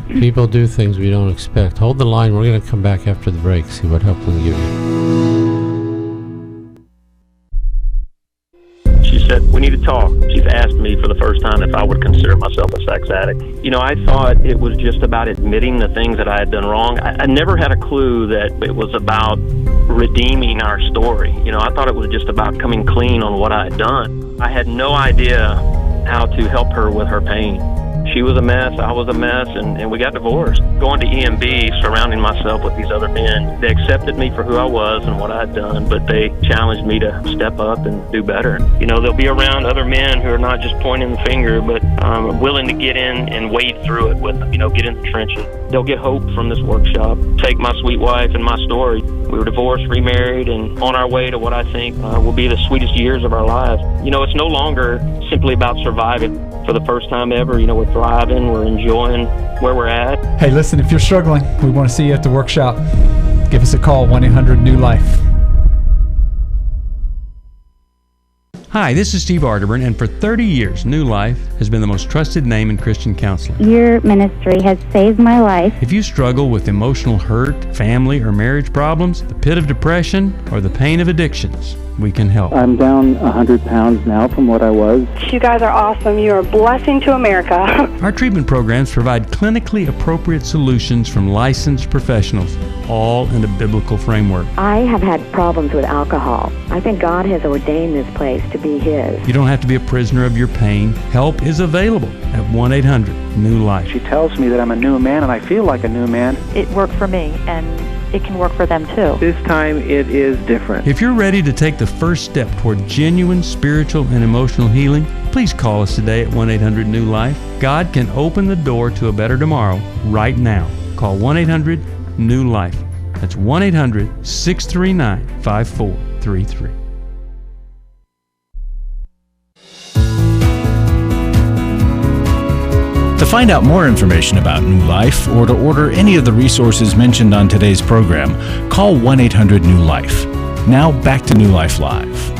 Speaker 2: People do things we don't expect. Hold the line. We're going to come back after the break, see what help we can give you.
Speaker 14: She said, we need to talk. She's asked me for the first time if I would consider myself a sex addict. You know, I thought it was just about admitting the things that I had done wrong. I never had a clue that it was about redeeming our story. You know, I thought it was just about coming clean on what I had done. I had no idea how to help her with her pain. She was a mess, I was a mess, and we got divorced. Going to EMB, surrounding myself with these other men, they accepted me for who I was and what I had done, but they challenged me to step up and do better. You know, they'll be around other men who are not just pointing the finger, but willing to get in and wade through it with them, you know, get in the trenches. They'll get hope from this workshop. Take my sweet wife and my story. We were divorced, remarried, and on our way to what I think will be the sweetest years of our lives. You know, it's no longer simply about surviving. For the first time ever, you know, we're thriving, we're enjoying where we're at.
Speaker 22: Hey, listen, if you're struggling, we want to see you at the workshop. Give us a call, 1-800-NEW-LIFE.
Speaker 7: Hi, this is Steve Arterburn, and for 30 years, New Life has been the most trusted name in Christian counseling.
Speaker 18: Your ministry has saved my life.
Speaker 7: If you struggle with emotional hurt, family or marriage problems, the pit of depression, or the pain of addictions, we can help.
Speaker 5: I'm down 100 pounds now from what I was.
Speaker 17: You guys are awesome. You're a blessing to America.
Speaker 7: Our treatment programs provide clinically appropriate solutions from licensed professionals, all in a biblical framework.
Speaker 8: I have had problems with alcohol. I think God has ordained this place to be His.
Speaker 7: You don't have to be a prisoner of your pain. Help is available at 1-800-NEW-LIFE.
Speaker 5: She tells me that I'm a new man, and I feel like a new man.
Speaker 19: It worked for me, and it can work for them too.
Speaker 5: This time it is different.
Speaker 7: If you're ready to take the first step toward genuine spiritual and emotional healing, please call us today at 1-800-NEW-LIFE. God can open the door to a better tomorrow right now. Call 1-800-NEW-LIFE. That's 1-800-639-5433.
Speaker 1: To find out more information about New Life or to order any of the resources mentioned on today's program, call 1-800-NEW-LIFE. Now back to New Life Live.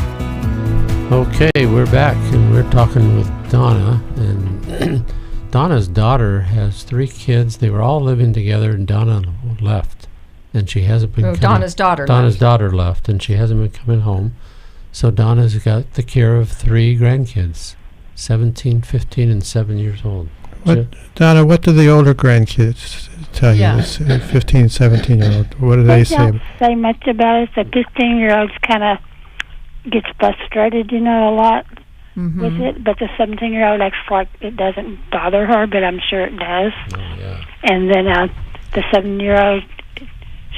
Speaker 2: Okay, we're back and we're talking with Donna. And Donna's daughter has 3 kids. They were all living together and Donna left. And she hasn't been
Speaker 3: Donna's daughter
Speaker 2: left and she hasn't been coming home. So Donna's got the care of 3 grandkids, 17, 15, and 7 years old.
Speaker 4: Donna, what do the older grandkids tell you? This 15, 17-year-old, what do they say?
Speaker 21: They don't say much about it. The 15-year-old kind of gets frustrated, a lot with it. But the 17-year-old acts like it doesn't bother her, but I'm sure it does.
Speaker 2: Oh, yeah.
Speaker 21: And then the 7-year-old,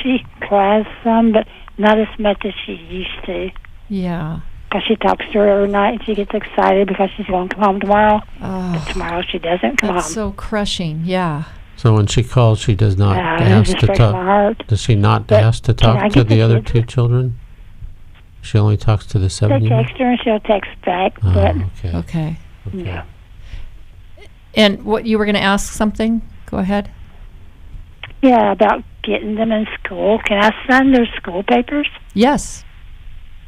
Speaker 21: she cries some, but not as much as she used to.
Speaker 3: Yeah.
Speaker 21: Because she talks to her every night and she gets excited because she's going to come home tomorrow. But tomorrow she doesn't come home.
Speaker 3: That's so crushing, yeah.
Speaker 2: So when she calls, she does not ask to talk. Does she not ask to talk to the other 2 children? She only talks to the 7-year-old?
Speaker 21: They text her and she'll text back.
Speaker 3: Okay.
Speaker 21: Yeah.
Speaker 3: And what, you were going to ask something? Go ahead.
Speaker 21: Yeah, about getting them in school. Can I sign their school papers?
Speaker 3: Yes.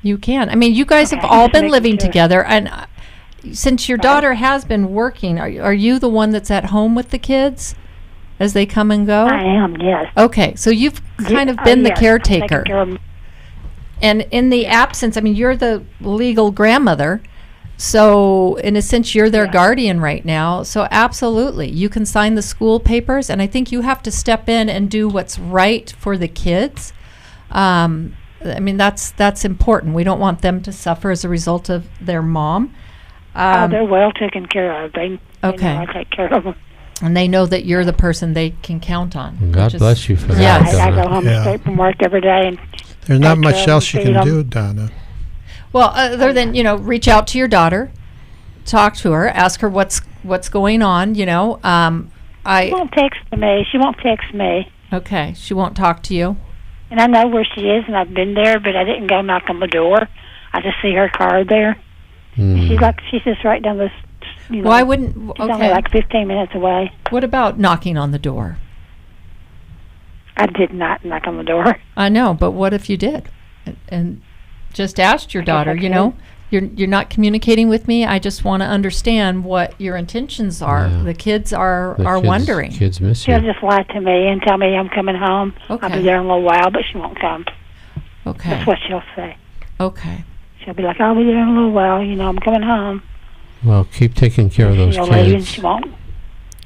Speaker 3: You can. I mean, you guys have all been living together, and since your daughter has been working, are you the one that's at home with the kids as they come and go?
Speaker 21: I am, yes.
Speaker 3: Okay, so you've kind of been the caretaker. And in the absence, I mean, you're the legal grandmother, so in a sense, you're their guardian right now. So absolutely, you can sign the school papers, and I think you have to step in and do what's right for the kids. I mean, that's important. We don't want them to suffer as a result of their mom.
Speaker 21: They're well taken care of. They know I take care of them.
Speaker 3: And they know that you're the person they can count on.
Speaker 2: And God bless you for that.
Speaker 21: Yes. I go home straight from work every day. And
Speaker 4: there's not much else you can do, Donna.
Speaker 3: Well, other than, reach out to your daughter, talk to her, ask her what's going on, She won't
Speaker 21: text me. She won't text me.
Speaker 3: Okay. She won't talk to you?
Speaker 21: And I know where she is, and I've been there, but I didn't go knock on the door. I just see her car there. She's just right down this.
Speaker 3: Why wouldn't?
Speaker 21: She's only like 15 minutes away.
Speaker 3: What about knocking on the door?
Speaker 21: I did not knock on the door.
Speaker 3: I know, but what if you did, and just asked your daughter? You're not communicating with me. I just want to understand what your intentions are. Yeah. The kids are wondering.
Speaker 2: Kids miss you.
Speaker 21: She'll just lie to me and tell me I'm coming home.
Speaker 3: Okay.
Speaker 21: I'll be there in a little while, but she won't come.
Speaker 3: Okay.
Speaker 21: That's what she'll say.
Speaker 3: Okay.
Speaker 21: She'll be like, I'll be there in a little while. I'm coming home.
Speaker 2: Well, keep taking care of those kids.
Speaker 21: And she won't.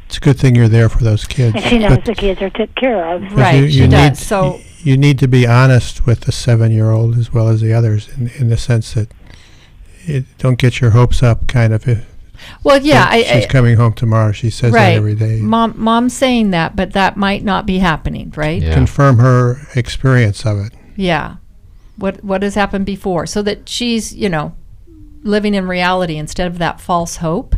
Speaker 4: It's a good thing you're there for those kids.
Speaker 21: And she knows the kids are taken care of.
Speaker 3: Right, she does. So
Speaker 4: you need to be honest with the 7-year-old as well as the others in the sense that don't get your hopes up, kind of.
Speaker 3: Well, yeah.
Speaker 4: She's coming home tomorrow. She says that every day.
Speaker 3: Mom's saying that, but that might not be happening, right?
Speaker 4: Yeah. Confirm her experience of it.
Speaker 3: Yeah. What has happened before, so that she's, living in reality instead of that false hope.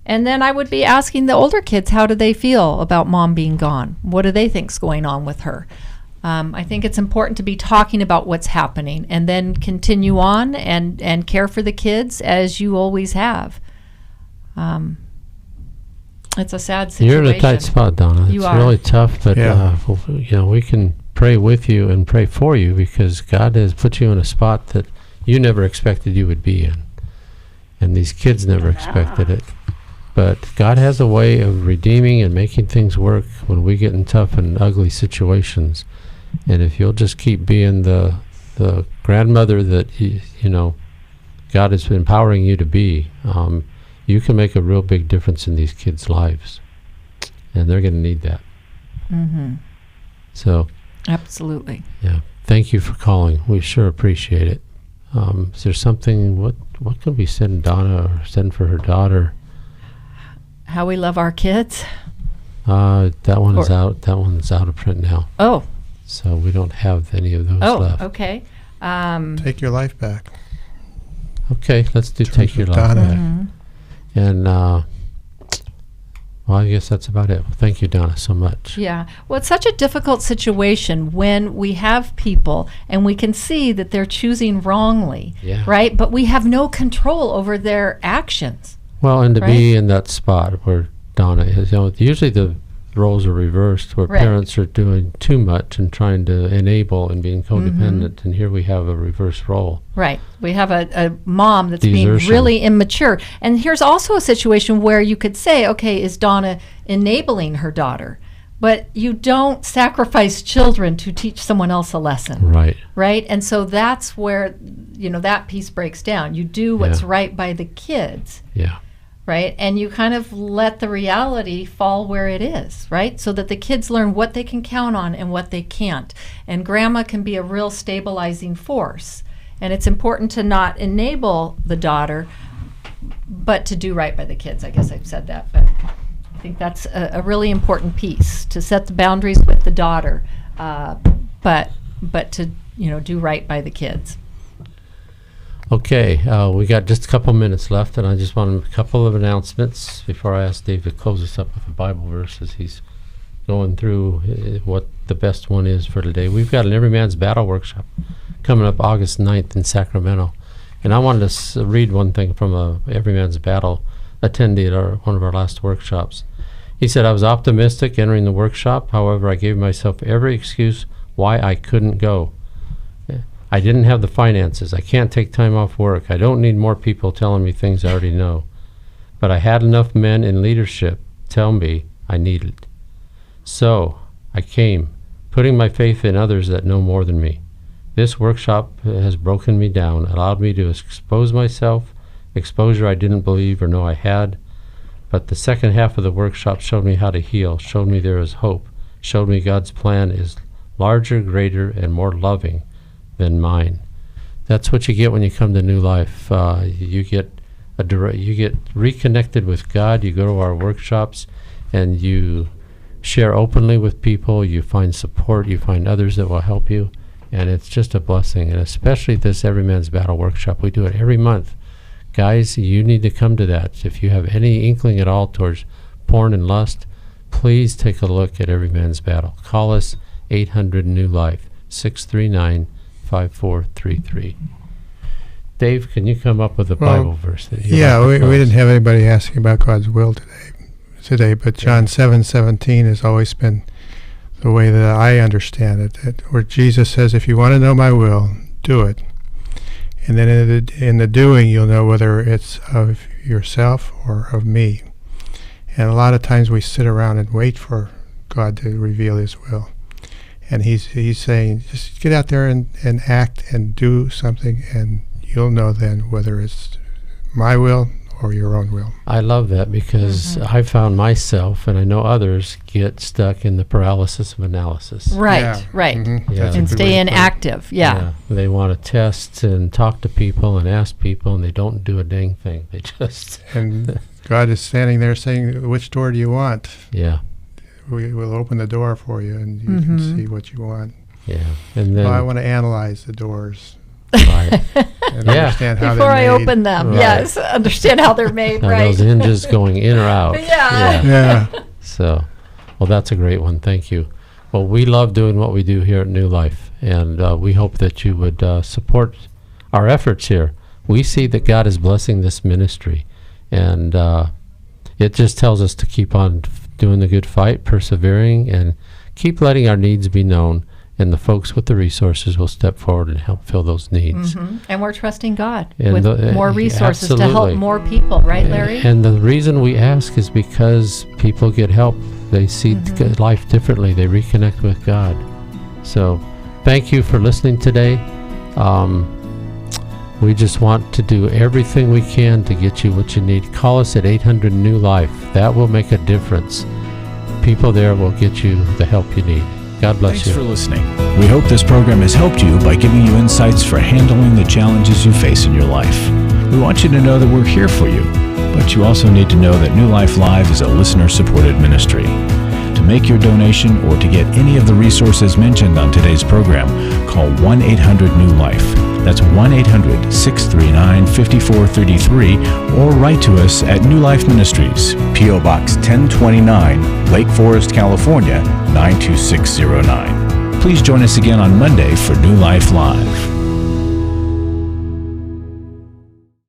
Speaker 3: And then I would be asking the older kids, how do they feel about mom being gone? What do they think's going on with her? I think it's important to be talking about what's happening and then continue on and care for the kids as you always have. It's a sad situation.
Speaker 2: You're in a tight spot, Donna. It's really tough, but we can pray with you and pray for you because God has put you in a spot that you never expected you would be in. And these kids never expected it. But God has a way of redeeming and making things work when we get in tough and ugly situations. And if you'll just keep being the the grandmother that you know God is empowering you to be, you can make a real big difference in these kids' lives, and they're going to need that.
Speaker 3: Mm-hmm.
Speaker 2: So,
Speaker 3: absolutely.
Speaker 2: Yeah. Thank you for calling. We sure appreciate it. Is there something? What can we send Donna or send for her daughter?
Speaker 3: How we love our kids.
Speaker 2: That one is out. That one's out of print now.
Speaker 3: Oh.
Speaker 2: So we don't have any of those left.
Speaker 3: Oh, okay.
Speaker 4: Take Your Life Back.
Speaker 2: Okay, let's do Take Your Life Back.
Speaker 3: Mm-hmm.
Speaker 2: And, well, I guess that's about it. Thank you, Donna, so much.
Speaker 3: Yeah. Well, it's such a difficult situation when we have people and we can see that they're choosing wrongly, right? But we have no control over their actions.
Speaker 2: Well, and to be in that spot where Donna is, usually the roles are reversed, where parents are doing too much and trying to enable and being codependent, and here we have a reverse role.
Speaker 3: Right. We have a mom that's being really immature. And here's also a situation where you could say, okay, is Donna enabling her daughter? But you don't sacrifice children to teach someone else a lesson.
Speaker 2: Right.
Speaker 3: Right? And so that's where, that piece breaks down. You do what's right by the kids.
Speaker 2: Yeah.
Speaker 3: Right? And you kind of let the reality fall where it is, right? So that the kids learn what they can count on and what they can't. And grandma can be a real stabilizing force. And it's important to not enable the daughter, but to do right by the kids. I guess I've said that, but I think that's a really important piece, to set the boundaries with the daughter, but to, do right by the kids.
Speaker 2: Okay, we got just a couple minutes left, and I just want a couple of announcements before I ask Dave to close us up with a Bible verse as he's going through what the best one is for today. We've got an Every Man's Battle workshop coming up August 9th in Sacramento, and I wanted to read one thing from a Every Man's Battle attendee at one of our last workshops. He said, I was optimistic entering the workshop. However, I gave myself every excuse why I couldn't go. I didn't have the finances. I can't take time off work. I don't need more people telling me things I already know. But I had enough men in leadership tell me I needed. So I came, putting my faith in others that know more than me. This workshop has broken me down, allowed me to expose myself, exposure I didn't believe or know I had. But the second half of the workshop showed me how to heal, showed me there is hope, showed me God's plan is larger, greater, and more loving than mine. That's what you get when you come to New Life. You get reconnected with God. You go to our workshops and you share openly with people. You find support. You find others that will help you, and it's just a blessing. And especially this Every Man's Battle workshop, we do it every month. Guys, you need to come to that. If you have any inkling at all towards porn and lust, please take a look at Every Man's Battle. Call us 800-NEW-LIFE 639-5433. Dave, can you come up with a Bible verse that you
Speaker 4: we didn't have anybody asking about God's will today, but John 7:17 has always been the way that I understand it, where Jesus says, if you want to know my will, do it. And then in the doing, you'll know whether it's of yourself or of me. And a lot of times we sit around and wait for God to reveal his will. And he's saying, just get out there and act and do something, and you'll know then whether it's my will or your own will.
Speaker 2: I love that because I found myself, and I know others, get stuck in the paralysis of analysis.
Speaker 3: Right. Mm-hmm.
Speaker 2: Yeah.
Speaker 3: And stay inactive. Yeah.
Speaker 2: They want to test and talk to people and ask people, and they don't do a dang thing. They just...
Speaker 4: And God is standing there saying, which door do you want?
Speaker 2: Yeah.
Speaker 4: We will open the door for you, and you can see what you want.
Speaker 2: Yeah. And then
Speaker 4: I want to analyze the doors.
Speaker 2: Right.
Speaker 4: And understand how
Speaker 3: before
Speaker 4: they're
Speaker 3: I
Speaker 4: made.
Speaker 3: open them, yes, understand how they're made,
Speaker 2: right? Those hinges going in or out.
Speaker 3: Yeah.
Speaker 2: So, well, that's a great one. Thank you. Well, we love doing what we do here at New Life, and we hope that you would support our efforts here. We see that God is blessing this ministry, and it just tells us to keep on doing the good fight, persevering, and keep letting our needs be known. And the folks with the resources will step forward and help fill those needs.
Speaker 3: Mm-hmm. And we're trusting God
Speaker 2: and
Speaker 3: with more resources to help more people, right, Larry?
Speaker 2: And the reason we ask is because people get help. They see life differently. They reconnect with God. So thank you for listening today. We just want to do everything we can to get you what you need. Call us at 800 New Life. That will make a difference. People there will get you the help you need. God bless you.
Speaker 1: Thanks for listening. We hope this program has helped you by giving you insights for handling the challenges you face in your life. We want you to know that we're here for you, but you also need to know that New Life Live is a listener-supported ministry. To make your donation or to get any of the resources mentioned on today's program, call 1-800-NEW-LIFE. That's 1-800-639-5433, or write to us at New Life Ministries, P.O. Box 1029, Lake Forest, California, 92609. Please join us again on Monday for New Life Live.